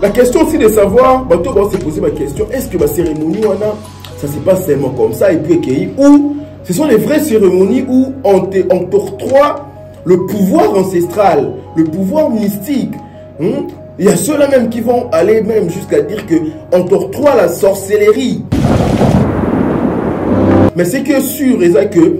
La question aussi de savoir, bateau va se poser ma question, est-ce que la cérémonie, ça se passe seulement comme ça et puis ou ce sont les vraies cérémonies où on t'octroie le pouvoir ancestral, le pouvoir mystique. Il y a ceux-là même qui vont aller même jusqu'à dire qu'on t'octroie la sorcellerie. Mais c'est que sûr, c'est que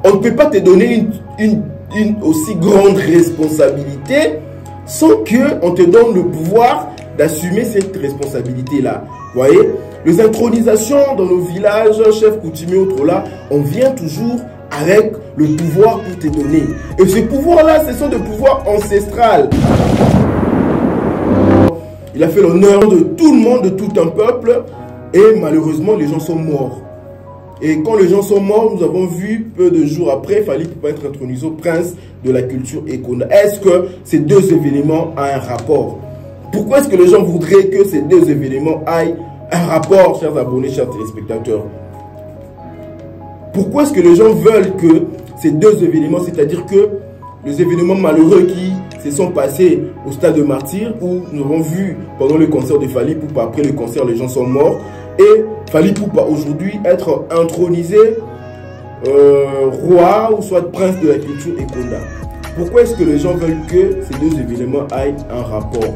on ne peut pas te donner une aussi grande responsabilité sans qu'on te donne le pouvoir d'assumer cette responsabilité-là. Vous voyez, les intronisations dans nos villages, chefs coutumiers, autres là, on vient toujours avec le pouvoir pour te donner. Et ce pouvoir-là, ce sont des pouvoirs ancestrales. Il a fait l'honneur de tout le monde, de tout un peuple, et malheureusement, les gens sont morts. Et quand les gens sont morts, nous avons vu peu de jours après, Fally Ipupa être intronisé au prince de la culture Ekonda. Est-ce que ces deux événements ont un rapport? Pourquoi est-ce que les gens voudraient que ces deux événements aient un rapport, chers abonnés, chers téléspectateurs? Pourquoi est-ce que les gens veulent que ces deux événements, c'est-à-dire que les événements malheureux qui se sont passés au stade de martyr, où nous avons vu pendant le concert de Fally Ipupa, après le concert, les gens sont morts, et Fally Ipupa aujourd'hui être intronisé roi ou soit prince de la culture Ekonda. Pourquoi est-ce que les gens veulent que ces deux événements aient un rapport?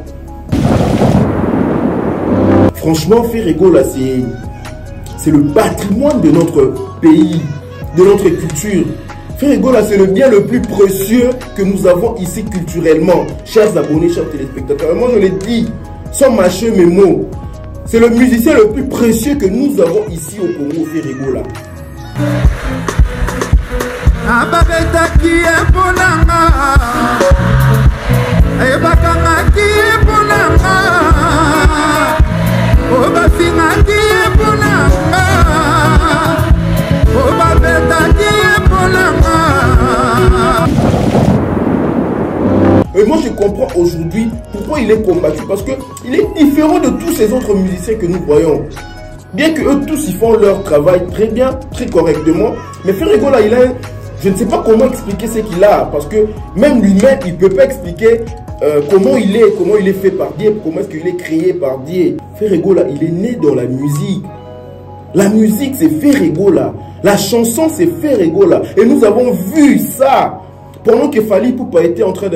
Franchement, Ferregola, c'est le patrimoine de notre pays, de notre culture. Ferregola, c'est le bien le plus précieux que nous avons ici culturellement. Chers abonnés, chers téléspectateurs, moi je l'ai dit, sans mâcher mes mots, c'est le musicien le plus précieux que nous avons ici au Congo, Ferregola. Et moi je comprends aujourd'hui pourquoi il est combattu, parce qu'il est différent de tous ces autres musiciens que nous voyons. Bien que eux tous ils font leur travail très bien, très correctement, mais Ferregola il a, je ne sais pas comment expliquer ce qu'il a, parce que même lui-même il ne peut pas expliquer comment il est fait par Dieu, comment est-ce qu'il est créé par Dieu. Ferregola il est né dans la musique. La musique c'est Ferregola, la chanson c'est Ferregola, et nous avons vu ça. Pendant que Fally Ipupa était en train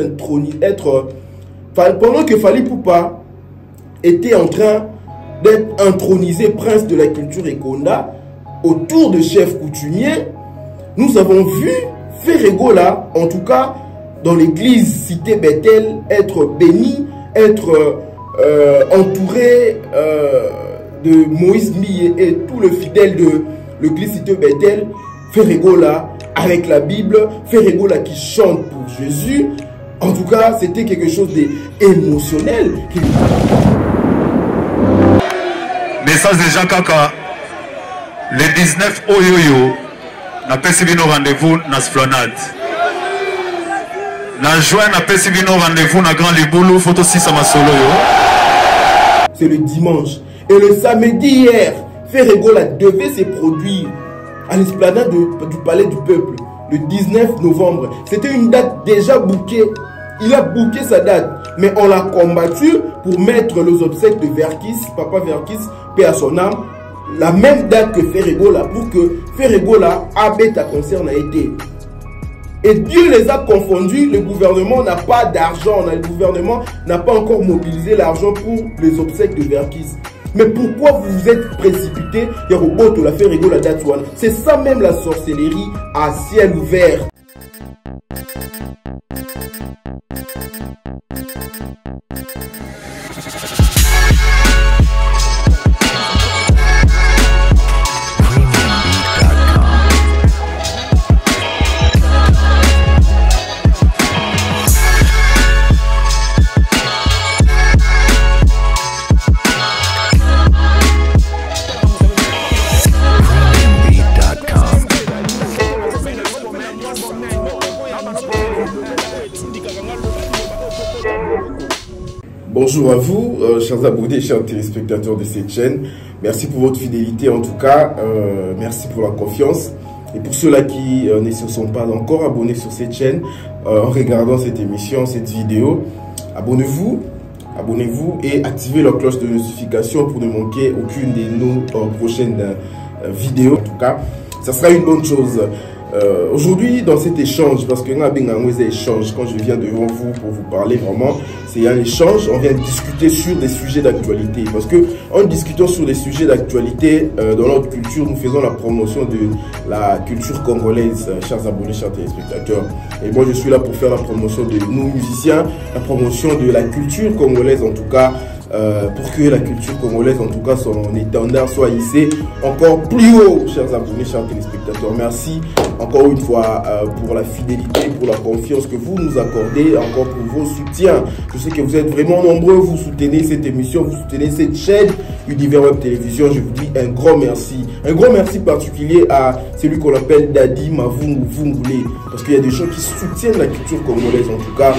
pendant que Fally Ipupa était en train d'être intronisé prince de la culture Ekonda, autour de chefs coutumiers, nous avons vu Ferregola, en tout cas dans l'église cité Bethel, être béni, être entouré de Moïse Millet et tout le fidèle de l'église cité Bethel. Ferregola avec la Bible, Ferregola qui chante pour Jésus. En tout cas, c'était quelque chose d'émotionnel. Message de Jean Kaka, le 19 Oyoyo, n'a pas suivi nos rendez-vous dans Esplanade. Dans juin, n'a pas suivi nos rendez-vous dans Grand Liboulou, photo 6 à Masolo. C'est le dimanche. Et le samedi hier, Ferregola devait se produire à l'esplanade du Palais du Peuple, le 19 novembre. C'était une date déjà bouquée. Il a bouqué sa date, mais on l'a combattu pour mettre les obsèques de Verkis, Papa Verkis, paix à son âme, la même date que Ferregola, pour que Ferregola abête à concert n'a été. Et Dieu les a confondus, le gouvernement n'a pas d'argent, le gouvernement n'a pas encore mobilisé l'argent pour les obsèques de Verkis. Mais pourquoi vous vous êtes précipité? C'est ça même la sorcellerie à ciel ouvert. Bonjour à vous, chers abonnés, chers téléspectateurs de cette chaîne. Merci pour votre fidélité en tout cas. Merci pour la confiance. Et pour ceux-là qui ne se sont pas encore abonnés sur cette chaîne, en regardant cette émission, cette vidéo, abonnez-vous. abonnez-vous et activez la cloche de notification pour ne manquer aucune de nos prochaines vidéos. En tout cas, ça sera une bonne chose. Aujourd'hui, dans cet échange, parce que échange, quand je viens devant vous pour vous parler vraiment, c'est un échange, on vient discuter sur des sujets d'actualité. Parce que en discutant sur des sujets d'actualité dans notre culture, nous faisons la promotion de la culture congolaise, chers abonnés, chers téléspectateurs. Et moi, je suis là pour faire la promotion de nos musiciens, la promotion de la culture congolaise en tout cas. Pour que la culture congolaise, en tout cas son étendard, soit hissé encore plus haut, chers abonnés, chers téléspectateurs. Merci encore une fois pour la fidélité, pour la confiance que vous nous accordez, encore pour vos soutiens. Je sais que vous êtes vraiment nombreux, vous soutenez cette émission, vous soutenez cette chaîne Univers Web Télévision. Je vous dis un grand merci. Un grand merci particulier à celui qu'on appelle Dadi Mavungu Vungule, parce qu'il y a des gens qui soutiennent la culture congolaise. En tout cas,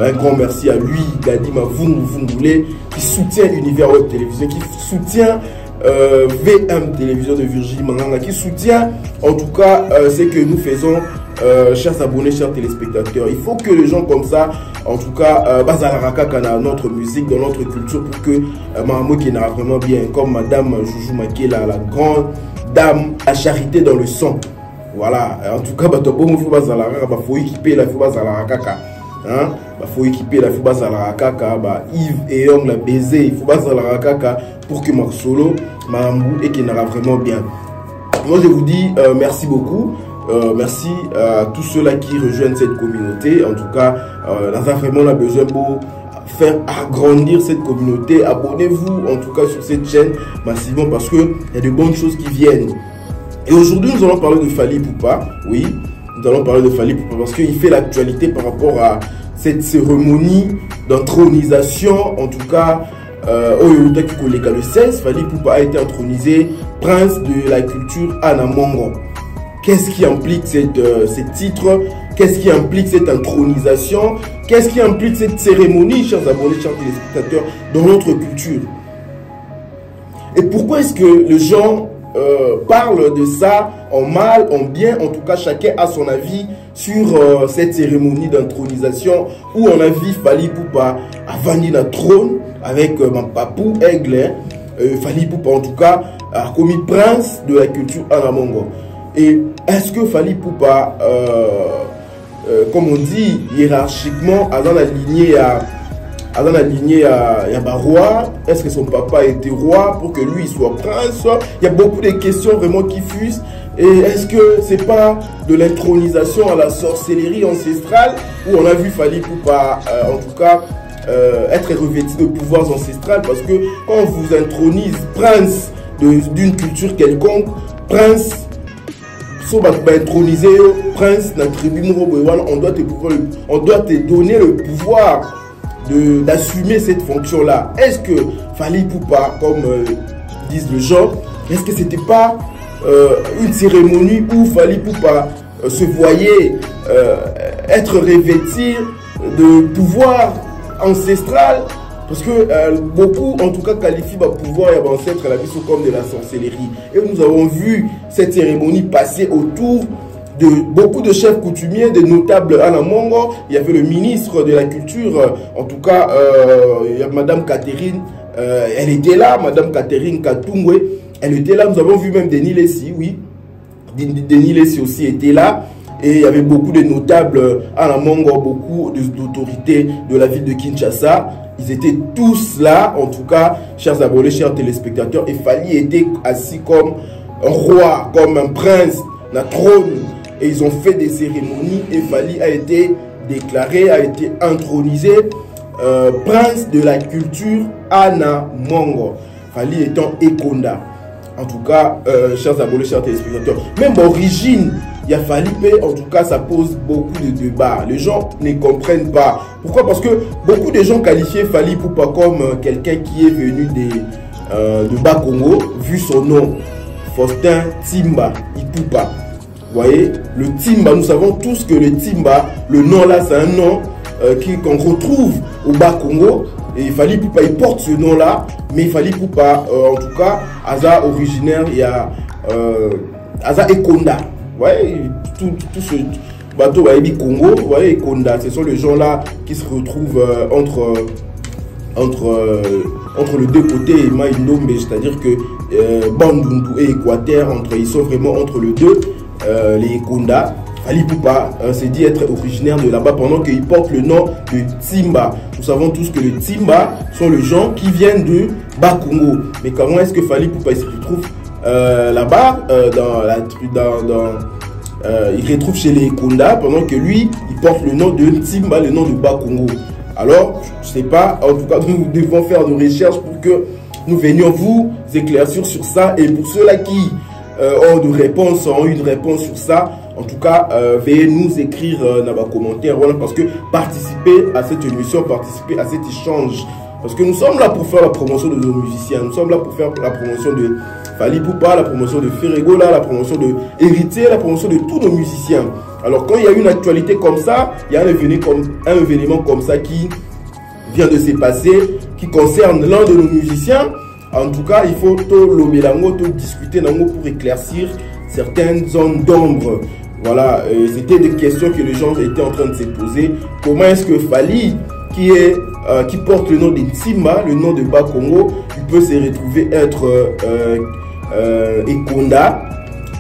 un grand merci à lui, Dadi Mavungu Vungule, qui soutient Univers Web Télévision, qui soutient VM Télévision de Virginie Manganga, qui soutient en tout cas ce que nous faisons, chers abonnés, chers téléspectateurs. Il faut que les gens comme ça, en tout cas, bazalaraka dans notre musique, dans notre culture, pour que Maman qui n'a vraiment bien, comme Madame Joujou Makela, la grande dame à charité dans le sang. Voilà, en tout cas, il faut équiper la bazalaraka. Hein? Faut équiper la Fuba Zalaraka, Yves et Young la baiser, il faut pas Zalaraka pour que Marc Solo, Marambou et qu'il n'aura vraiment bien. Moi je vous dis merci beaucoup, merci à tous ceux-là qui rejoignent cette communauté. En tout cas, on a vraiment besoin pour faire agrandir cette communauté. Abonnez-vous en tout cas sur cette chaîne massivement parce qu'il y a de bonnes choses qui viennent. Et aujourd'hui nous allons parler de Fally Ipupa, oui. Nous allons parler de Fally Ipupa parce qu'il fait l'actualité par rapport à cette cérémonie d'intronisation, en tout cas, le 16, Fally Ipupa a été intronisé prince de la culture Anamongo. Qu'est-ce qui implique ce titre? Qu'est-ce qui implique cette intronisation? Qu'est-ce qui implique cette cérémonie, chers abonnés, chers téléspectateurs, dans notre culture? Et pourquoi est-ce que les gens parle de ça en mal, en bien? En tout cas, chacun a son avis sur cette cérémonie d'intronisation où on a vu Fally Ipupa à vanir le trône avec mon papou Aigle. Fally Ipupa en tout cas a commis prince de la culture Anamongo. Et est-ce que Fally Ipupa, comme on dit hiérarchiquement, a dans la lignée à roi? Est-ce que son papa était roi pour que lui soit prince? Il y a beaucoup de questions vraiment qui fusent. Et est-ce que c'est pas de l'intronisation à la sorcellerie ancestrale où on a vu Fally Ipupa en tout cas être revêtu de pouvoirs ancestrales? Parce que quand on vous intronise prince d'une culture quelconque, prince intronisé prince d'un tribune, on doit te donner le pouvoir d'assumer cette fonction-là. Est-ce que Fally Ipupa, comme disent le gens, est-ce que c'était pas une cérémonie où Fally Ipupa se voyait être revêtu de pouvoir ancestral? Parce que beaucoup, en tout cas, qualifient le pouvoir et ancêtre à la vie comme de la sorcellerie. Et nous avons vu cette cérémonie passer autour de beaucoup de chefs coutumiers, de notables Anamongo. Il y avait le ministre de la culture, en tout cas, il y a Madame Catherine, elle était là, Madame Catherine Katungwe, elle était là. Nous avons vu même Denis Lessi, oui, Denis Lessi aussi était là. Et il y avait beaucoup de notables Anamongo, beaucoup d'autorités de la ville de Kinshasa. Ils étaient tous là, en tout cas, chers abonnés, chers téléspectateurs. Et Fally était assis comme un roi, comme un prince, na trône. Et ils ont fait des cérémonies et Fally a été déclaré, a été intronisé prince de la culture Anamongo. Fally étant Ekonda. En tout cas, chers abonnés, chers téléspectateurs, même origine, il y a Fally, en tout cas, ça pose beaucoup de débats. Les gens ne comprennent pas. Pourquoi? Parce que beaucoup de gens qualifiaient Fally Ipupa comme quelqu'un qui est venu de Bas-Congo, vu son nom, Faustin Timba Ipupa. Vous voyez, le Timba, nous savons tous que le Timba, le nom là, c'est un nom qu'on retrouve au Bas-Congo. Et Fally Ipupa, il porte ce nom-là, mais Fally Ipupa, en tout cas, Aza originaire, il y a Aza Ekonda. Vous voyez, tout ce bateau Congo, vous voyez, Ekonda, ce sont les gens-là qui se retrouvent entre les deux côtés, Maïndombe, c'est-à-dire que Bandundu et Équateur, ils sont vraiment entre les deux, les Konda. Fally Ipupa s'est dit être originaire de là-bas pendant qu'il porte le nom de Tsimba. Nous savons tous que les Tsimba sont les gens qui viennent de Bas-Congo. Mais comment est-ce que Fally Ipupa se retrouve là-bas il retrouve chez les Konda pendant que lui, il porte le nom de Tsimba, le nom de Bas-Congo. Alors, je ne sais pas, en tout cas, nous devons faire nos recherches pour que nous venions vous éclaircir sur ça. Et pour ceux-là qui ont une réponse sur ça, en tout cas, veuillez nous écrire dans vos commentaires, voilà, parce que participer à cette émission, participer à cet échange, parce que nous sommes là pour faire la promotion de nos musiciens, nous sommes là pour faire la promotion de Fally Ipupa, la promotion de Ferregola, la promotion de Héritier, la promotion de tous nos musiciens. Alors quand il y a une actualité comme ça, il y a un événement comme ça qui vient de se passer, qui concerne l'un de nos musiciens. En tout cas, il faut tout discuter pour éclaircir certaines zones d'ombre. Voilà, c'était des questions que les gens étaient en train de se poser. Comment est-ce que Fally, qui porte le nom de Tsimba, le nom de Bas-Congo, il peut se retrouver être Ekonda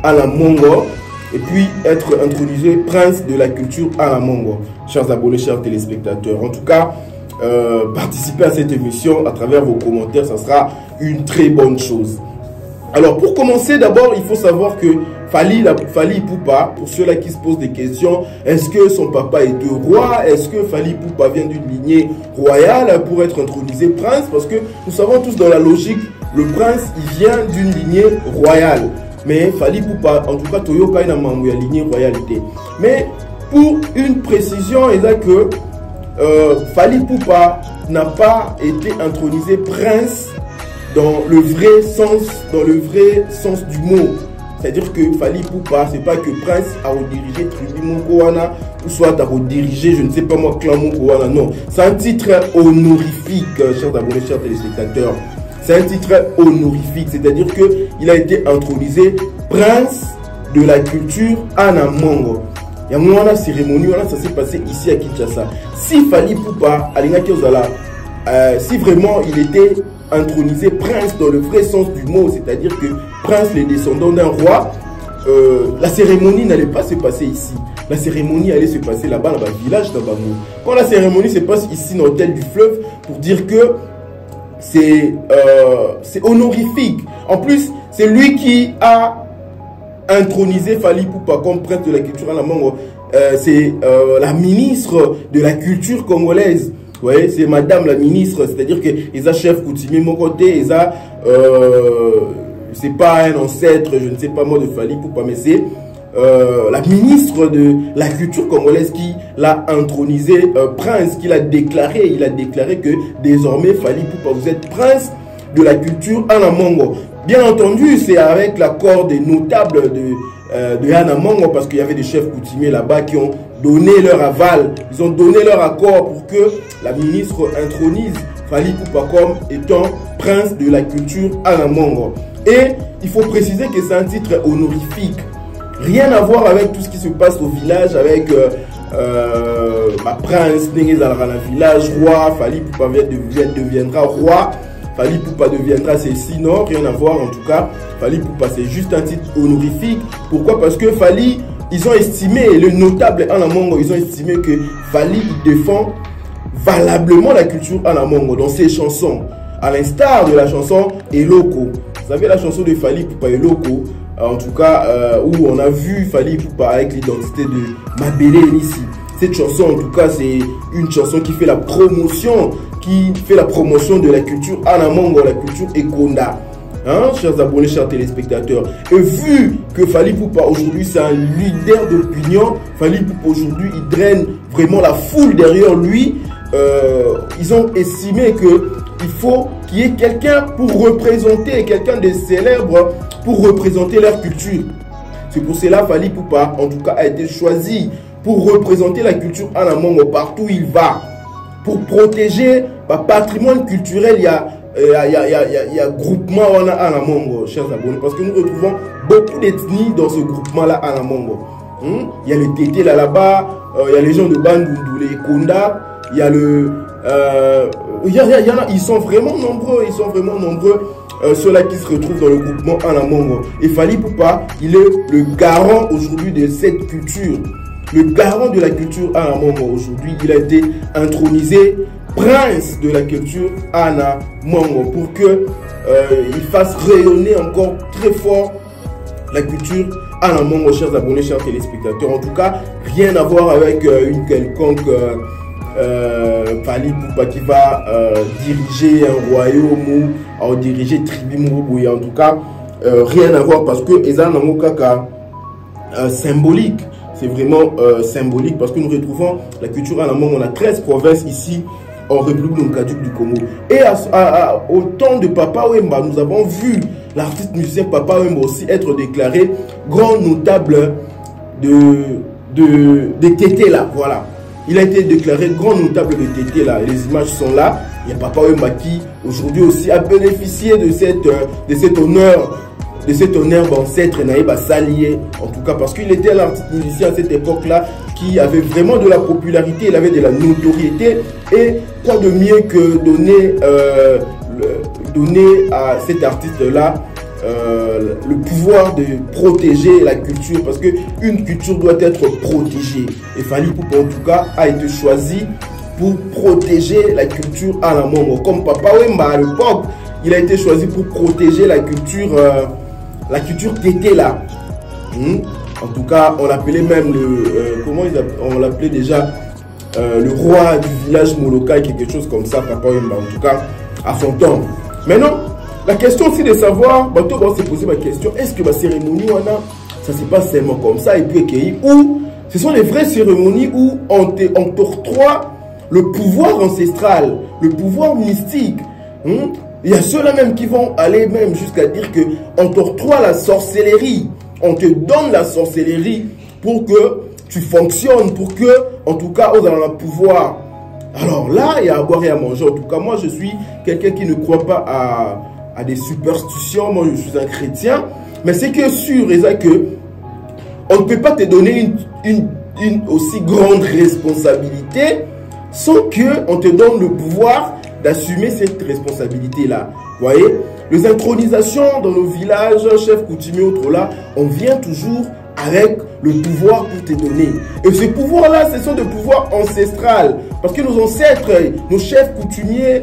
à la Mongo et puis être intronisé prince de la culture à la Mongo. Chers abonnés, chers téléspectateurs, en tout cas, participer à cette émission à travers vos commentaires, ça sera une très bonne chose. Alors pour commencer, d'abord il faut savoir que Fally Ipupa, pour ceux-là qui se posent des questions, est-ce que son papa est roi? Est-ce que Fally Ipupa vient d'une lignée royale pour être intronisé prince? Parce que nous savons tous dans la logique, le prince il vient d'une lignée royale. Mais Fally Ipupa, en tout cas, Toyoka n'a pas une lignée royalité. Mais pour une précision, il y a que Fally Ipupa n'a pas été intronisé prince dans le vrai sens du mot. C'est-à-dire que Fally Ipupa, c'est pas que prince a redirigé tribu Mokowana ou soit a redirigé, je ne sais pas moi, clan Mokowana. Non, c'est un titre honorifique, chers abonnés, chers téléspectateurs. C'est un titre honorifique, c'est-à-dire qu'il a été intronisé prince de la culture Anamongo. Il y a une cérémonie, ça s'est passé ici à Kinshasa. Si Fally Ipupa, si vraiment il était intronisé prince dans le vrai sens du mot, c'est-à-dire que prince, les descendants d'un roi, la cérémonie n'allait pas se passer ici. La cérémonie allait se passer là-bas, dans le village d'Abamou. Quand la cérémonie se passe ici dans l'hôtel du fleuve, pour dire que c'est honorifique. En plus, c'est lui qui a intronisé Fally Ipupa comme prince de la culture à la Mongo. C'est la ministre de la culture congolaise. Ouais, c'est madame la ministre, c'est-à-dire que ils a chef coutumier mon côté, ils a c'est pas un ancêtre, je ne sais pas moi de Fally Ipupa, mais c'est la ministre de la culture congolaise qui l'a intronisé prince, qui l'a déclaré, il a déclaré que désormais Fally Ipupa, vous êtes prince de la culture Anamongo. Bien entendu, c'est avec l'accord des notables de Anamongo, parce qu'il y avait des chefs coutumiers là-bas qui ont donné leur aval, ils ont donné leur accord pour que la ministre intronise Fally Ipupa comme étant prince de la culture Anamongo. Et il faut préciser que c'est un titre honorifique. Rien à voir avec tout ce qui se passe au village, avec prince, village, roi, Fally Ipupa deviendra roi, Fally Ipupa deviendra ceci, non, rien à voir en tout cas. Fally Ipupa c'est juste un titre honorifique. Pourquoi? Parce que Fally, ils ont estimé, le notable Anamongo, ils ont estimé que Fally défend valablement la culture Anamongo dans ses chansons, à l'instar de la chanson Eloko. Vous savez la chanson de Fally Ipupa Eloko, en tout cas où on a vu Fally Ipupa avec l'identité de Mabele ici. Cette chanson en tout cas c'est une chanson qui fait la promotion, de la culture Anamongo, la culture Ekonda. Hein, chers abonnés, chers téléspectateurs. Et vu que Fally Ipupa aujourd'hui c'est un leader d'opinion, Fally Ipupa aujourd'hui il draine vraiment la foule derrière lui, ils ont estimé qu'il faut qu'il y ait quelqu'un pour représenter, quelqu'un de célèbre pour représenter leur culture. C'est pour cela Fally Ipupa en tout cas a été choisi pour représenter la culture Anamongo partout où il va, pour protéger le patrimoine culturel. Il y a groupement à la Mongo, chers abonnés, parce que nous retrouvons beaucoup d'ethnies dans ce groupement-là à la Mongo. Il y a les Tétés là-bas, il y a les gens de Bandundu, les Konda, il y a ils sont vraiment nombreux, ceux-là qui se retrouvent dans le groupement Anamongo. Et Fally Ipupa, il est le garant aujourd'hui de cette culture, le garant de la culture Anamongo. Aujourd'hui, il a été intronisé prince de la culture Anamongo pour que il fasse rayonner encore très fort la culture Anamongo, chers abonnés, chers téléspectateurs. En tout cas, rien à voir avec une quelconque Fally Ipupa qui va diriger un royaume ou diriger tribu Mourouboui. En tout cas, rien à voir parce que Ezan Kaka symbolique. C'est vraiment symbolique parce que nous retrouvons la culture Anamongo. On a 13 provinces ici en République démocratique du Congo. Et au temps de Papa Wemba, nous avons vu l'artiste musicien Papa Wemba aussi être déclaré grand notable de Tété là. Voilà. Il a été déclaré grand notable de Tété là. Les images sont là. Il y a Papa Wemba qui aujourd'hui aussi a bénéficié de cet honneur d'ancêtre Naïba Salié, en tout cas parce qu'il était l'artiste musicien à cette époque-là qui avait vraiment de la popularité, il avait de la notoriété. Et quoi de mieux que donner à cet artiste-là le pouvoir de protéger la culture, parce qu'une culture doit être protégée. Et Fally Ipupa en tout cas a été choisi pour protéger la culture Anamongo. Comme Papa Wemba à l'époque, il a été choisi pour protéger la culture Tété là. En tout cas, on l'appelait même on l'appelait déjà le roi du village Molokai, quelque chose comme ça, Papa Wemba, en tout cas, à son temps. Maintenant, la question aussi de savoir, on va se poser ma question, est-ce que la cérémonie, ça se passe seulement comme ça, et puis ou ce sont les vraies cérémonies où on t'octroie le pouvoir ancestral, le pouvoir mystique. Il y a ceux-là même qui vont aller même jusqu'à dire que on t'octroie la sorcellerie, on te donne la sorcellerie pour que tu fonctionnes, pour que, en tout cas, on a le pouvoir. Alors là, il y a à boire et à manger. En tout cas, moi, je suis quelqu'un qui ne croit pas à des superstitions. Moi, je suis un chrétien. Mais c'est que sûr, et ça que on ne peut pas te donner une aussi grande responsabilité sans qu'on te donne le pouvoir d'assumer cette responsabilité-là. Vous voyez, les intronisations dans nos villages, chefs coutumiers, autres là, on vient toujours avec le pouvoir pour te donner. Et ce pouvoir-là, ce sont des pouvoirs ancestrales. Parce que nos ancêtres, nos chefs coutumiers,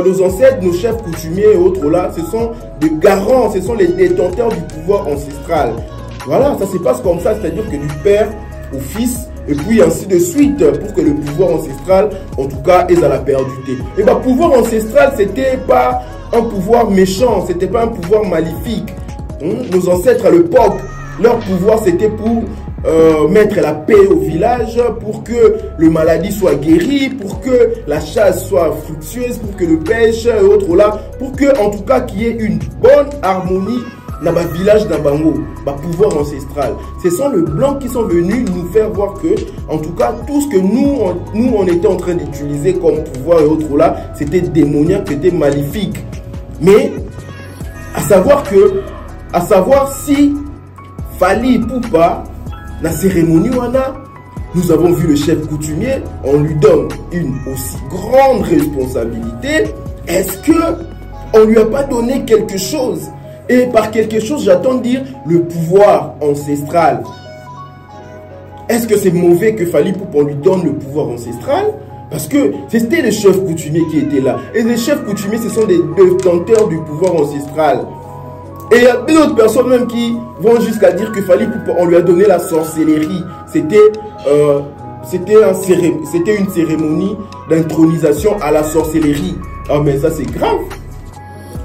nos chefs coutumiers et autres là, ce sont des garants, ce sont les détenteurs du pouvoir ancestral. Voilà, ça se passe comme ça, c'est-à-dire que du père au fils, et puis ainsi de suite, pour que le pouvoir ancestral, en tout cas, ait à la perdurité. Et bien, pouvoir ancestral, c'était pas un pouvoir méchant, c'était pas un pouvoir maléfique. Nos ancêtres à l'époque, leur pouvoir, c'était pour mettre la paix au village, pour que le maladie soit guéri, pour que la chasse soit fructueuse, pour que le pêche et autres là, pour que, en tout cas, qu'il y ait une bonne harmonie dans le village d'Abango, pouvoir ancestral. Ce sont les blancs qui sont venus nous faire voir que, en tout cas, tout ce que nous on était en train d'utiliser comme pouvoir et autres là, c'était démoniaque, c'était maléfique. Mais, à savoir si Fally Ipupa, la cérémonie nous avons vu le chef coutumier, on lui donne une aussi grande responsabilité. Est-ce que on lui a pas donné quelque chose? Et par quelque chose, j'attends dire le pouvoir ancestral. Est-ce que c'est mauvais que Fally Ipupa lui donne le pouvoir ancestral? Parce que c'était les chefs coutumiers qui étaient là. Et les chefs coutumiers, ce sont des détenteurs du pouvoir ancestral. Et il y a d'autres personnes même qui vont jusqu'à dire que Fally Ipupa, on lui a donné la sorcellerie. C'était une cérémonie d'intronisation à la sorcellerie. Ah mais ça c'est grave.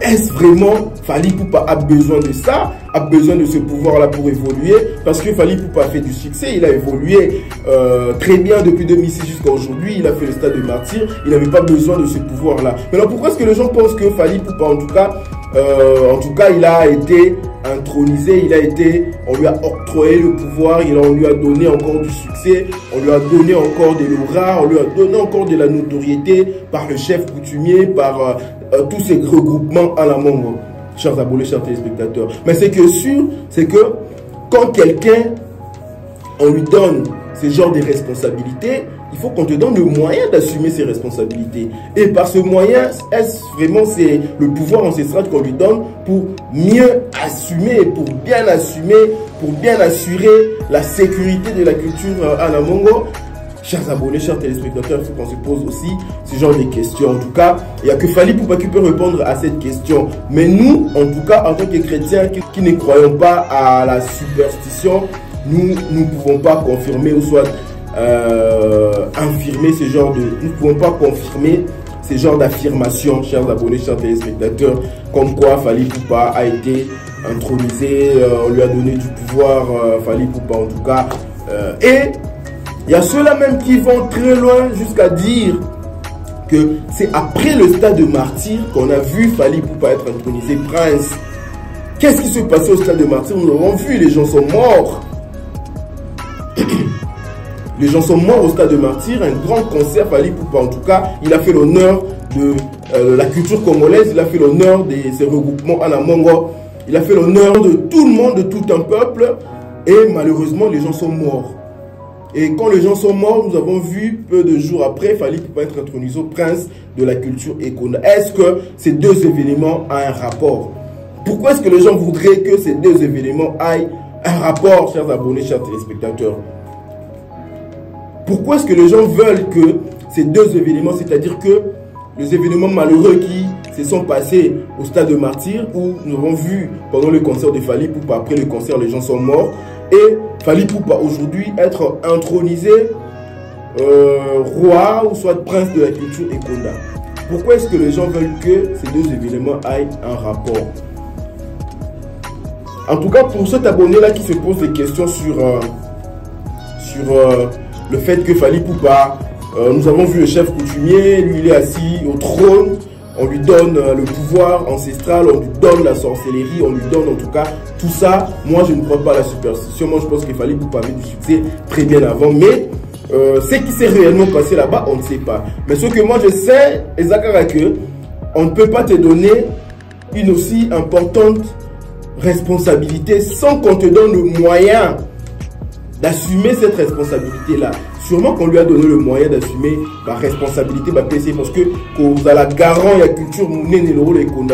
Est-ce vraiment Fally Ipupa a besoin de ça, a besoin de ce pouvoir-là pour évoluer? Parce que Fally Ipupa a fait du succès, il a évolué très bien depuis 2006 jusqu'à aujourd'hui, il a fait le stade de martyr, il n'avait pas besoin de ce pouvoir-là. Maintenant, pourquoi est-ce que les gens pensent que Fally Ipupa, en tout cas, il a été intronisé, on lui a octroyé le pouvoir, on lui a donné encore du succès, on lui a donné encore de l'aura, on lui a donné encore de la notoriété par le chef coutumier, par tous ces regroupements à la Mongo, chers abonnés, chers téléspectateurs. Mais c'est que sûr, c'est que quand quelqu'un, on lui donne ce genre de responsabilités, il faut qu'on te donne le moyen d'assumer ses responsabilités. Et par ce moyen, est-ce vraiment c'est le pouvoir ancestral qu'on lui donne pour mieux assumer, pour bien assurer la sécurité de la culture à Namongo? Chers abonnés, chers téléspectateurs, il faut qu'on se pose aussi ce genre de questions. En tout cas, il n'y a que Fally Ipupa qui peut répondre à cette question. Mais nous, en tout cas, en tant que chrétiens qui ne croyons pas à la superstition, nous ne pouvons pas confirmer ou soit infirmer ce genre de... Nous ne pouvons pas confirmer ce genre d'affirmation, chers abonnés, chers téléspectateurs, comme quoi Fally Ipupa a été intronisé, on lui a donné du pouvoir, Fally Ipupa en tout cas. Et il y a ceux-là même qui vont très loin jusqu'à dire que c'est après le stade de martyr qu'on a vu Fally Ipupa être intronisé prince. Qu'est-ce qui se passait au stade de martyr? Nous l'avons vu, les gens sont morts. Les gens sont morts au stade de martyr. Un grand concert, Fally Ipupa en tout cas, il a fait l'honneur de la culture congolaise, il a fait l'honneur de ces regroupements à Namongo, il a fait l'honneur de tout le monde, de tout un peuple. Et malheureusement, les gens sont morts. Et quand les gens sont morts, nous avons vu peu de jours après Fally Ipupa être intronisé au prince de la culture Ekonda. Est-ce que ces deux événements ont un rapport? Pourquoi est-ce que les gens voudraient que ces deux événements aient un rapport, chers abonnés, chers téléspectateurs? Pourquoi est-ce que les gens veulent que ces deux événements, c'est-à-dire que les événements malheureux qui se sont passés au stade de martyr, où nous avons vu pendant le concert de Fally Ipupa, après le concert, les gens sont morts, et Fally Ipupa aujourd'hui être intronisé roi ou soit prince de la culture Ekonda? Pourquoi est-ce que les gens veulent que ces deux événements aient un rapport? En tout cas, pour cet abonné-là qui se pose des questions sur le fait que Fally Ipupa, nous avons vu le chef coutumier, lui il est assis au trône, on lui donne le pouvoir ancestral, on lui donne la sorcellerie, on lui donne en tout cas tout ça. Moi je ne crois pas à la superstition, moi je pense que Fally Ipupa avait du succès très bien avant, mais ce qui s'est réellement passé là-bas, on ne sait pas. Mais ce que moi je sais, Ezakara, que on ne peut pas te donner une aussi importante responsabilité sans qu'on te donne le moyen d'assumer cette responsabilité-là. Sûrement qu'on lui a donné le moyen d'assumer la responsabilité PC, parce que quand vous avez la garant, la culture,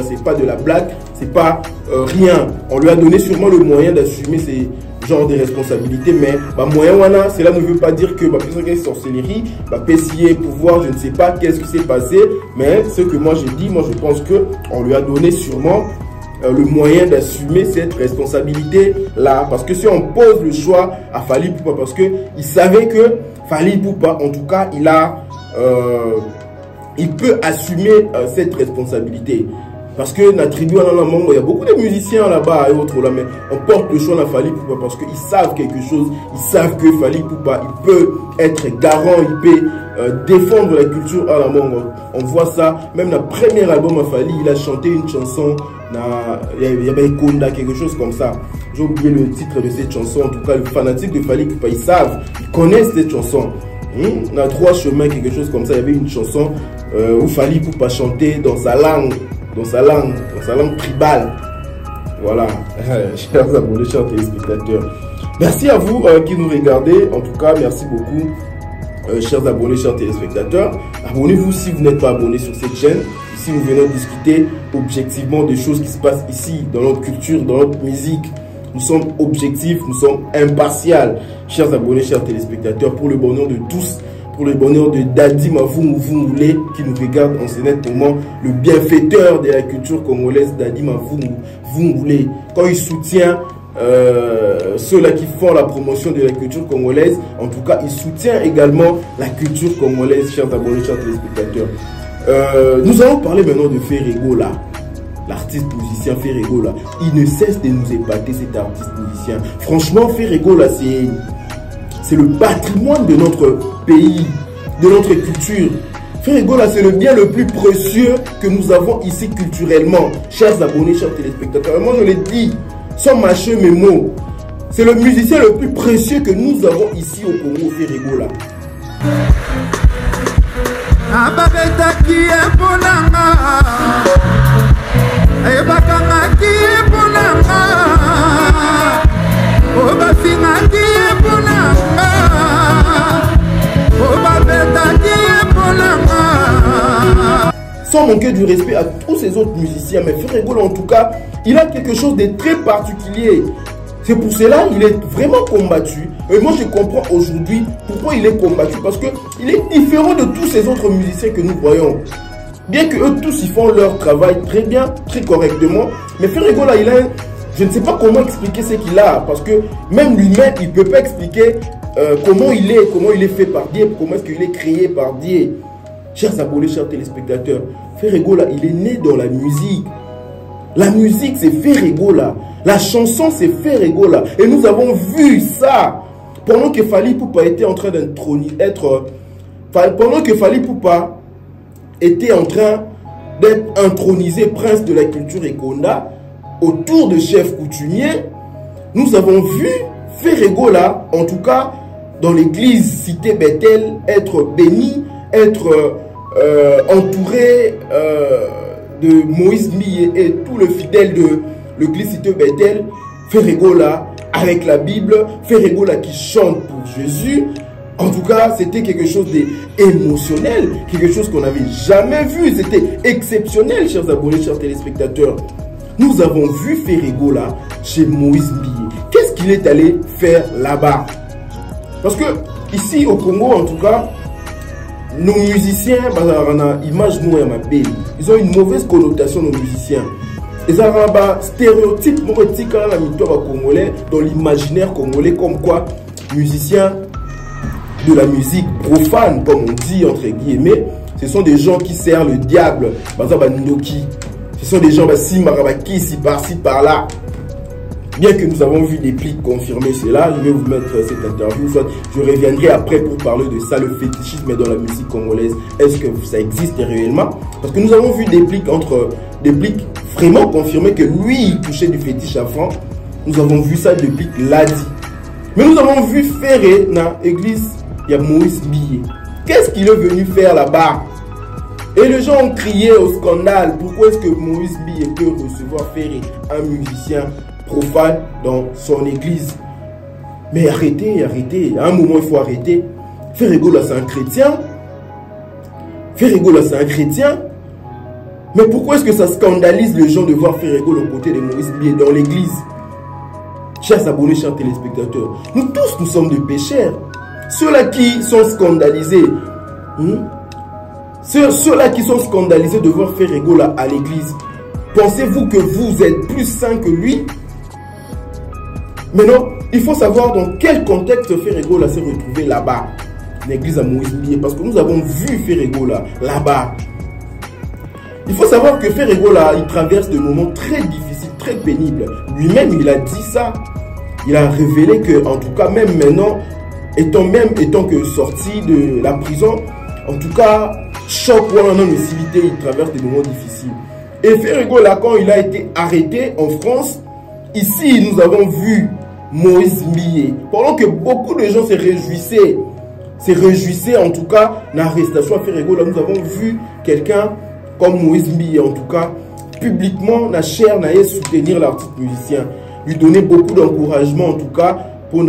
c'est pas de la blague, c'est pas rien. On lui a donné sûrement le moyen d'assumer ces genres de responsabilités, mais moyen wana, cela ne veut pas dire que personne sorcellerie, PC pouvoir, je ne sais pas qu'est-ce qui s'est passé, mais ce que moi j'ai dit, moi je pense que on lui a donné sûrement le moyen d'assumer cette responsabilité-là. Parce que si on pose le choix à Fally Ipupa, parce qu'il savait que Fally Ipupa, en tout cas, il peut assumer cette responsabilité. Parce que dans la tribu, il y a beaucoup de musiciens là-bas et autres là, mais on porte le choix à Fally Ipupa parce qu'ils savent quelque chose. Ils savent que Fally Ipupa, il peut être garant, il peut défendre la culture à la Mongo. On voit ça, même dans le premier album à Fally, il a chanté une chanson, il y avait Ekonda, quelque chose comme ça. J'ai oublié le titre de cette chanson. En tout cas, les fanatiques de Fally Ipupa, ils savent, ils connaissent cette chanson. On a 3 chemins, quelque chose comme ça. Il y avait une chanson où Fally Ipupa chantait dans sa langue tribale. Voilà, chers abonnés, chers téléspectateurs. Merci à vous qui nous regardez. En tout cas, merci beaucoup, chers abonnés, chers téléspectateurs. Abonnez-vous si vous n'êtes pas abonné sur cette chaîne. Ici, nous venons discuter objectivement des choses qui se passent ici, dans notre culture, dans notre musique. Nous sommes objectifs, nous sommes impartials. Chers abonnés, chers téléspectateurs, pour le bonheur de tous, pour le bonheur de Dadi Mavungu Vungule qui nous regarde en ce net moment, le bienfaiteur de la culture congolaise, Dadi Mavungu Vungule. Quand il soutient ceux-là qui font la promotion de la culture congolaise, en tout cas, il soutient également la culture congolaise, chers abonnés, chers téléspectateurs. Nous allons parler maintenant de Ferego là. L'artiste musicien Ferego là, il ne cesse de nous épater, cet artiste musicien. Franchement, Ferego là, c'est le patrimoine de notre pays, de notre culture. Ferego là, c'est le bien le plus précieux que nous avons ici culturellement. Chers abonnés, chers téléspectateurs, moi je l'ai dit, sans mâcher mes mots, c'est le musicien le plus précieux que nous avons ici au Congo, Ferego là. Oh, sans manquer du respect à tous ces autres musiciens. Mais Ferregola, en tout cas, il a quelque chose de très particulier. C'est pour cela qu'il est vraiment combattu. Et moi, je comprends aujourd'hui pourquoi il est combattu. Parce qu'il est différent de tous ces autres musiciens que nous voyons. Bien que eux tous, ils font leur travail très bien, très correctement. Mais Ferregola, il a... Je ne sais pas comment expliquer ce qu'il a. Parce que même lui-même, il ne peut pas expliquer comment il est fait par Dieu, comment est-ce qu'il est créé par Dieu. Chers abonnés, chers téléspectateurs, Ferregola, il est né dans la musique. La musique, c'est Ferregola. La chanson, c'est Ferregola. Et nous avons vu ça. Pendant que Fally Ipupa était en train pendant que Fally Ipupa était en train d'être intronisé prince de la culture Ekonda, autour de chefs coutumiers, nous avons vu Ferregola, en tout cas, dans l'église cité Bethel, être béni, être entouré de Moïse Mbiye et tout le fidèle de l'église cité Bethel. Ferregola avec la Bible, Ferregola qui chante pour Jésus. En tout cas, c'était quelque chose d'émotionnel, quelque chose qu'on n'avait jamais vu. C'était exceptionnel, chers abonnés, chers téléspectateurs. Nous avons vu Ferregola chez Moïse Mbiye. Qu'est-ce qu'il est allé faire là-bas? Parce que ici au Congo, en tout cas, nos musiciens, ils ont une mauvaise connotation, nos musiciens. Ils ont un stéréotype congolais dans l'imaginaire congolais, comme quoi musiciens de la musique profane, comme on dit entre guillemets, ce sont des gens qui servent le diable. Ce sont des gens qui par-ci par-là. Bien que nous avons vu des plics confirmer cela, je vais vous mettre cette interview, soit je reviendrai après pour parler de ça, le fétichisme dans la musique congolaise. Est-ce que ça existe réellement? Parce que nous avons vu des plics vraiment confirmés que lui, il touchait du fétiche à fond. Nous avons vu ça depuis l'a dit. Mais nous avons vu Ferré dans l'église, il y a Moïse Mbiye. Qu'est-ce qu'il est venu faire là-bas? Et les gens ont crié au scandale. Pourquoi est-ce que Moïse Mbiye peut recevoir Ferré, un musicien profane, dans son église? Mais arrêtez, arrêtez. À un moment, il faut arrêter. Ferregola, c'est un chrétien. Ferregola, c'est un chrétien. Mais pourquoi est-ce que ça scandalise les gens de voir Ferregola aux côtés de Moïse Mbiye dans l'église? Chers abonnés, chers téléspectateurs, nous tous, nous sommes des pécheurs. Ceux-là qui sont scandalisés, ceux-là qui sont scandalisés de voir Ferregola à l'église, pensez-vous que vous êtes plus saint que lui? Maintenant, il faut savoir dans quel contexte Ferregola s'est retrouvé là-bas, l'église à Moïse Mbiye, parce que nous avons vu Ferregola là-bas. Il faut savoir que Ferregola, il traverse des moments très difficiles, très pénibles. Lui-même, il a dit ça. Il a révélé que, en tout cas, même maintenant, étant que sorti de la prison, en tout cas, choc ou non-hostilité, il traverse des moments difficiles. Et Ferregola, quand il a été arrêté en France, ici, nous avons vu Moïse Mbiye. Pendant que beaucoup de gens se réjouissaient en tout cas l'arrestation à Ferregola, nous avons vu quelqu'un comme Moïse Mbiye, en tout cas, publiquement, na cher na soutenir l'artiste musicien, lui donner beaucoup d'encouragement, en tout cas, pour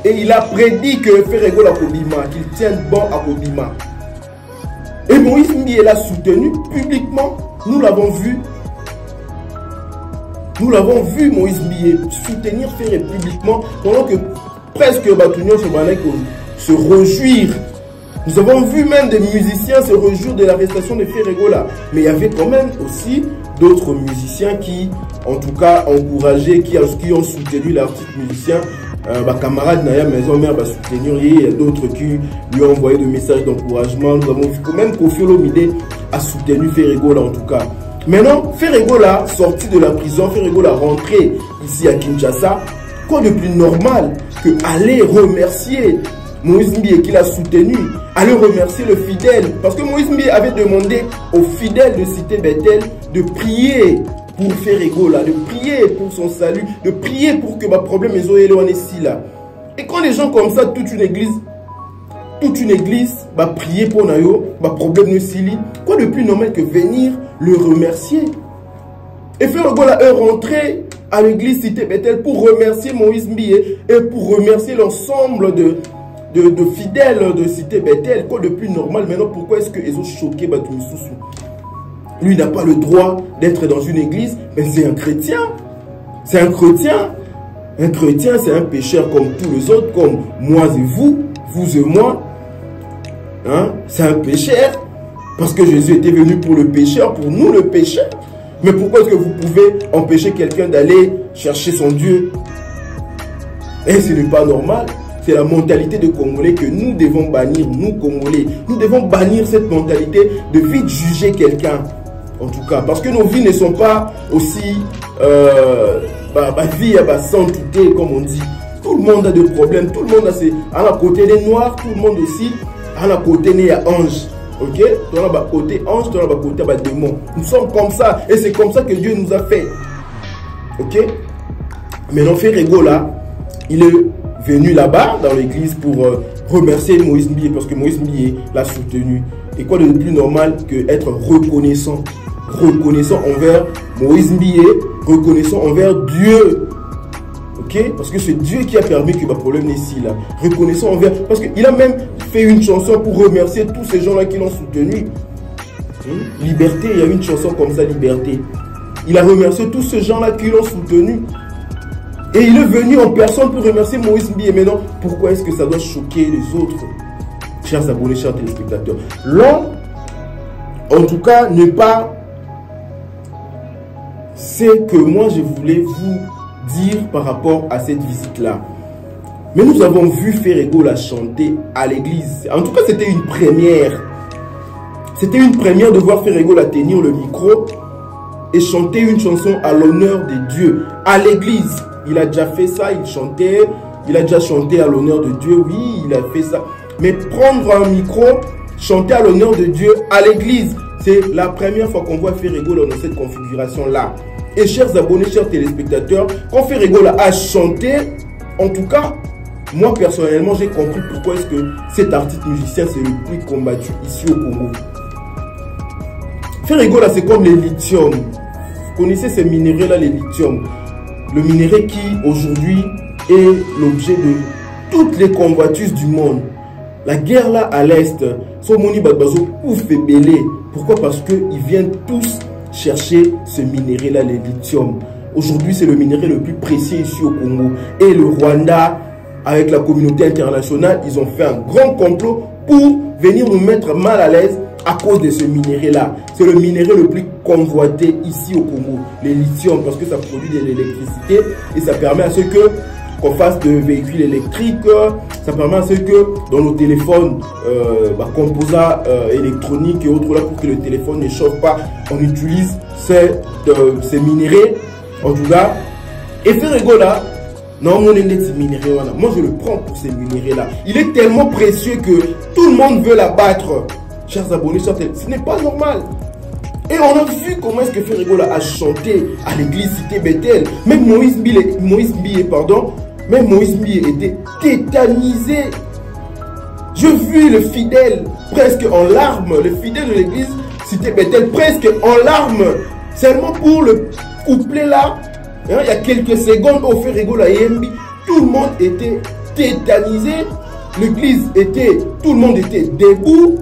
et il a prédit que Ferregola Kobima, qu'il tienne bon à Kobima. Et Moïse Mbiye l'a soutenu publiquement. Nous l'avons vu. Nous l'avons vu, Moïse Mbiye soutenir Ferré publiquement pendant que presque Batunion se réjouir. Nous avons vu même des musiciens se réjouir de l'arrestation de Ferregola. Mais il y avait quand même aussi d'autres musiciens qui, en tout cas, encouragé, qui ont soutenu l'artiste musicien. Camarade Naya Maison Mère va soutenir. Il y a d'autres qui lui ont envoyé des messages d'encouragement. Nous avons vu que même Koffi Olomide a soutenu Ferregola en tout cas. Maintenant, Ferregola sorti de la prison, Ferregola rentré ici à Kinshasa. Quoi de plus normal que aller remercier Moïse Mbiye qui l'a soutenu, aller remercier le fidèle. Parce que Moïse Mbiye avait demandé aux fidèles de Cité Bethel de prier pour Ferregola, de prier pour son salut, de prier pour que ma problème est là. Et quand les gens comme ça, toute une église va prier pour Nayo, ma problème ne s'ili, quoi de plus normal que venir le remercier? Et Ferregola est rentré à l'église Cité Bethel pour remercier Moïse Mbiye et pour remercier l'ensemble de fidèles de Cité Bethel, quoi de plus normal. Maintenant, pourquoi est-ce qu'ils ont choqué Batumisusu? Lui n'a pas le droit d'être dans une église, mais c'est un chrétien. C'est un chrétien. Un chrétien, c'est un pécheur comme tous les autres, comme moi et vous et moi. Hein? C'est un pécheur. Parce que Jésus était venu pour le pécheur, pour nous le pécheur. Mais pourquoi est-ce que vous pouvez empêcher quelqu'un d'aller chercher son Dieu? Et ce n'est pas normal. C'est la mentalité de Congolais que nous devons bannir, nous Congolais. Nous devons bannir cette mentalité de vite juger quelqu'un. En tout cas, parce que nos vies ne sont pas aussi vie à sainteté, comme on dit. Tout le monde a des problèmes, tout le monde a ses... À la côté des noirs, tout le monde aussi, à la côté des anges. Ok? Tu as le côté ange, tu as le côté démon. Nous sommes comme ça, et c'est comme ça que Dieu nous a fait. Ok? Maintenant, Ferrego là, il est venu là-bas, dans l'église, pour remercier Moïse Mbié, parce que Moïse Mbié l'a soutenu. Et quoi de plus normal que être reconnaissant? Reconnaissant envers Moïse Mbié, reconnaissant envers Dieu. Ok? Parce que c'est Dieu qui a permis que le problème n'est ici là. Reconnaissant envers... Parce qu'il a même fait une chanson pour remercier tous ces gens-là qui l'ont soutenu. Liberté, il y a une chanson comme ça, Liberté. Il a remercié tous ces gens-là qui l'ont soutenu. Et il est venu en personne pour remercier Moïse Mbié. Maintenant, pourquoi est-ce que ça doit choquer les autres? Chers abonnés, chers téléspectateurs. L'homme, en tout cas, n'est pas... C'est que moi, je voulais vous dire par rapport à cette visite-là. Mais nous avons vu Ferrego la chanter à l'église. En tout cas, c'était une première. C'était une première de voir Ferrego la tenir le micro et chanter une chanson à l'honneur de Dieu à l'église. Il a déjà fait ça, il chantait, il a déjà chanté à l'honneur de Dieu, oui, il a fait ça. Mais prendre un micro, chanter à l'honneur de Dieu à l'église, c'est la première fois qu'on voit Ferrego dans cette configuration-là. Et chers abonnés, chers téléspectateurs, quand Ferrego a chanté, en tout cas, moi personnellement, j'ai compris pourquoi est-ce que cet artiste musicien, c'est le plus combattu ici au Congo. Ferrego c'est comme les lithium. Vous connaissez ces minéraux-là, les lithium. Le minerai qui, aujourd'hui, est l'objet de toutes les convoitises du monde. La guerre là, à l'Est, Somoni Badbazo ouf et belé. Pourquoi? Parce qu'ils viennent tous chercher ce minerai-là, les lithium. Aujourd'hui, c'est le minerai le plus précieux ici au Congo. Et le Rwanda, avec la communauté internationale, ils ont fait un grand complot pour venir nous mettre mal à l'aise à cause de ce minerai-là. C'est le minerai le plus convoité ici au Congo, les lithium, parce que ça produit de l'électricité et ça permet à ce que qu'on fasse de véhicules électriques, ça permet à ce que dans nos téléphones, composants électroniques et autres là, pour que le téléphone ne chauffe pas, on utilise ces minéraux, en tout cas. Et Ferrego là, non, moi je le prends pour ces minéraux là. Il est tellement précieux que tout le monde veut l'abattre. Chers abonnés, ce n'est pas normal. Et on a vu comment est-ce que Ferrego a chanté à l'église Cité Bethel. Même Moïse Mbié était tétanisé. Je vis le fidèle presque en larmes, le fidèle de l'église Cité Bethel presque en larmes. Seulement pour le couplet là, hein, il y a quelques secondes au Ferrego Yembi, tout le monde était tétanisé. L'église était, tout le monde était debout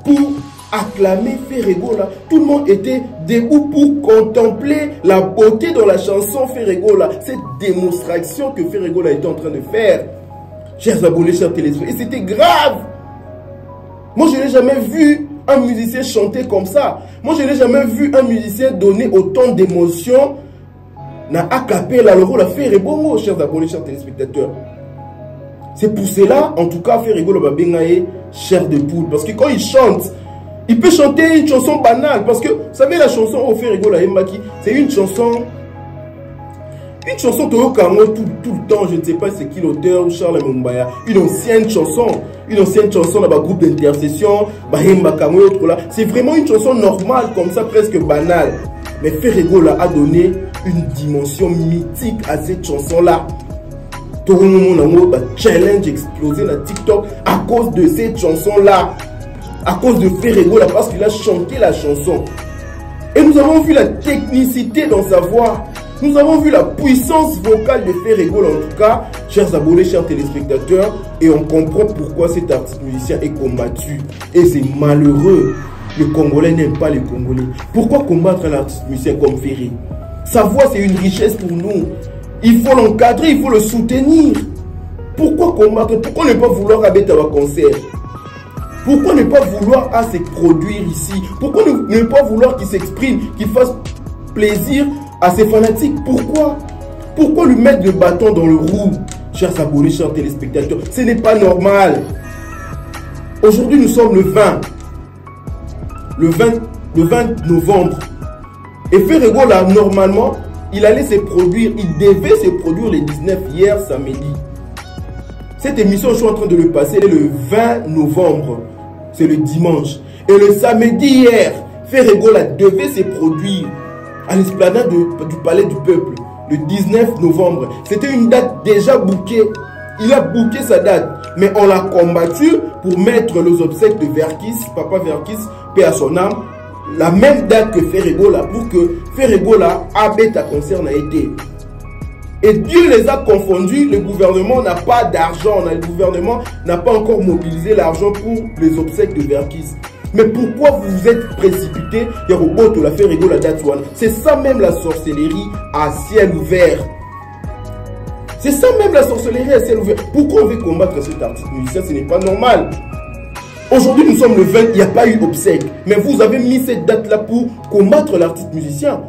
pour acclamer Ferrego là. Tout le monde était debout pour contempler la beauté dans la chanson Ferrego là. Cette démonstration que Ferrego là était en train de faire. Chers abonnés, chers téléspectateurs, et c'était grave. Moi, je n'ai jamais vu un musicien chanter comme ça. Moi, je n'ai jamais vu un musicien donner autant d'émotion. Na a cappella le rôle à Ferrego, chers abonnés, chers téléspectateurs. C'est pour cela, en tout cas, Ferrego le babengaye chair de poule. Parce que quand il chante, il peut chanter une chanson banale. Parce que, vous savez, la chanson au Ferrego la Yembaki, c'est une chanson Toyo Kango tout le temps. Je ne sais pas c'est qui l'auteur, Charles Mumbaya. Une ancienne chanson dans le groupe d'intercession, Bahemba Kango et autres là. C'est vraiment une chanson normale, comme ça, presque banale. Mais Ferrego a donné une dimension mythique à cette chanson-là. Tout le monde a challenge explosé dans TikTok à cause de cette chanson-là. À cause de Ferrego parce qu'il a chanté la chanson. Et nous avons vu la technicité dans sa voix. Nous avons vu la puissance vocale de Ferrego en tout cas, chers abonnés, chers téléspectateurs, et on comprend pourquoi cet artiste musicien est combattu. Et c'est malheureux. Le Congolais n'aime pas les Congolais. Pourquoi combattre un artiste musicien comme Ferré? Sa voix, c'est une richesse pour nous. Il faut l'encadrer, il faut le soutenir. Pourquoi combattre? Pourquoi ne pas vouloir habiter à un concert? Pourquoi ne pas vouloir à se produire ici? Pourquoi ne pas vouloir qu'il s'exprime, qu'il fasse plaisir à ses fanatiques? Pourquoi lui mettre le bâton dans le roue? Chers abonnés, chers téléspectateurs, ce n'est pas normal. Aujourd'hui, nous sommes le 20 novembre. Et Ferrego, là, normalement, il allait se produire, il devait se produire le 19 hier samedi. Cette émission, je suis en train de le passer le 20 novembre. C'est le dimanche. Et le samedi hier, Ferrego, là, devait se produire à l'esplanade du Palais du Peuple, le 19 novembre. C'était une date déjà bookée. Il a booké sa date. Mais on l'a combattu pour mettre les obsèques de Verkis, Papa Verkis, paix à son âme, la même date que Ferrego là, pour que Ferrego là, abête à concert n'a été. Et Dieu les a confondus, le gouvernement n'a pas d'argent, le gouvernement n'a pas encore mobilisé l'argent pour les obsèques de Verkis. Mais pourquoi vous vous êtes précipité? Il y a robot la Ferrego la date. C'est ça même la sorcellerie à ciel ouvert. C'est ça même la sorcellerie à ciel ouvert. Pourquoi on veut combattre cet artiste musicien? Ce n'est pas normal. Aujourd'hui, nous sommes le 20, il n'y a pas eu d'obsèque. Mais vous avez mis cette date-là pour combattre l'artiste musicien.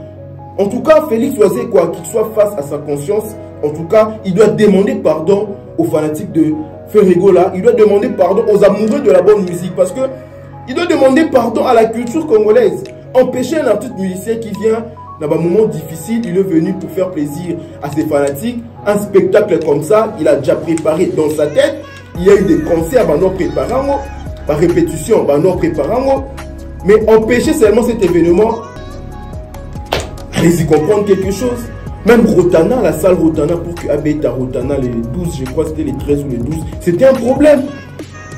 En tout cas, Félix Oisé, quoi qu'il soit face à sa conscience, en tout cas, il doit demander pardon aux fanatiques de Ferrego là. Il doit demander pardon aux amoureux de la bonne musique. Parce que il doit demander pardon à la culture congolaise. Empêcher un artiste musicien qui vient dans un moment difficile, il est venu pour faire plaisir à ses fanatiques. Un spectacle comme ça, il a déjà préparé dans sa tête. Il y a eu des concerts, nous préparons, par répétition, nous préparons. Mais empêcher seulement cet événement, allez-y comprendre quelque chose. Même Rotana, la salle Rotana, pour que Abeta Rotana, les 12, je crois c'était les 13 ou les 12, c'était un problème.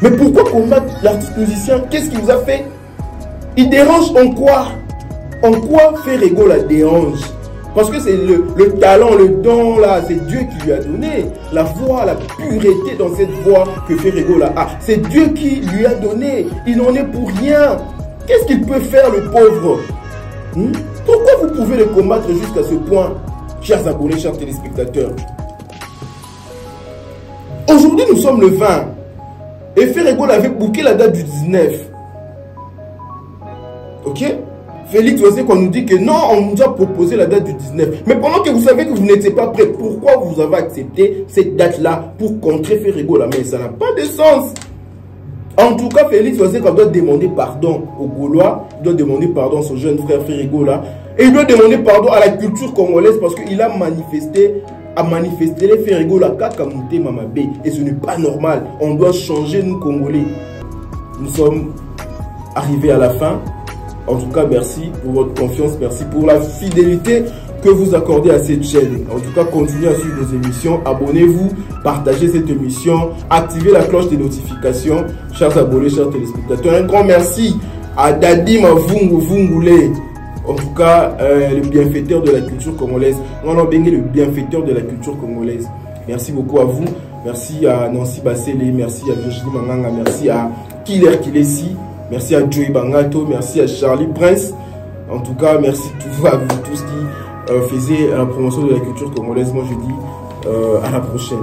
Mais pourquoi combattre l'artiste musicien? Qu'est-ce qu'il vous a fait? Il dérange en quoi? En quoi Ferrego la dérange? Parce que c'est le talent, le don là, c'est Dieu qui lui a donné. La voix, la pureté dans cette voix que Ferrego là a. C'est Dieu qui lui a donné. Il n'en est pour rien. Qu'est-ce qu'il peut faire le pauvre? Pourquoi vous pouvez le combattre jusqu'à ce point, chers abonnés, chers téléspectateurs? Aujourd'hui, nous sommes le 20. Et Ferrego avait booké la date du 19. Ok? Félix Oisé qu'on nous dit que non, on nous a proposé la date du 19. Mais pendant que vous savez que vous n'étiez pas prêt, pourquoi vous avez accepté cette date-là pour contrer Ferrego là? Mais ça n'a pas de sens. En tout cas, Félix Oisé doit demander pardon aux Gaulois, il doit demander pardon à son jeune frère Ferrego là, et il doit demander pardon à la culture congolaise parce qu'il a manifesté les Ferrego là, Kakamouté Mamabé. Et ce n'est pas normal. On doit changer, nous Congolais. Nous sommes arrivés à la fin. En tout cas, merci pour votre confiance, merci pour la fidélité que vous accordez à cette chaîne. En tout cas, continuez à suivre nos émissions, abonnez-vous, partagez cette émission, activez la cloche des notifications, chers abonnés, chers téléspectateurs. Un grand merci à Dadim Vungoulé, en tout cas, le bienfaiteur de la culture congolaise. On a béni le bienfaiteur de la culture congolaise. Merci beaucoup à vous, merci à Nancy Bassélé, merci à Virginie Manganga, merci à Killer Kilesi. Merci à Joey Bangato, merci à Charlie Prince. En tout cas, merci à vous tous qui faisaient la promotion de la culture congolaise. Moi, je dis à la prochaine.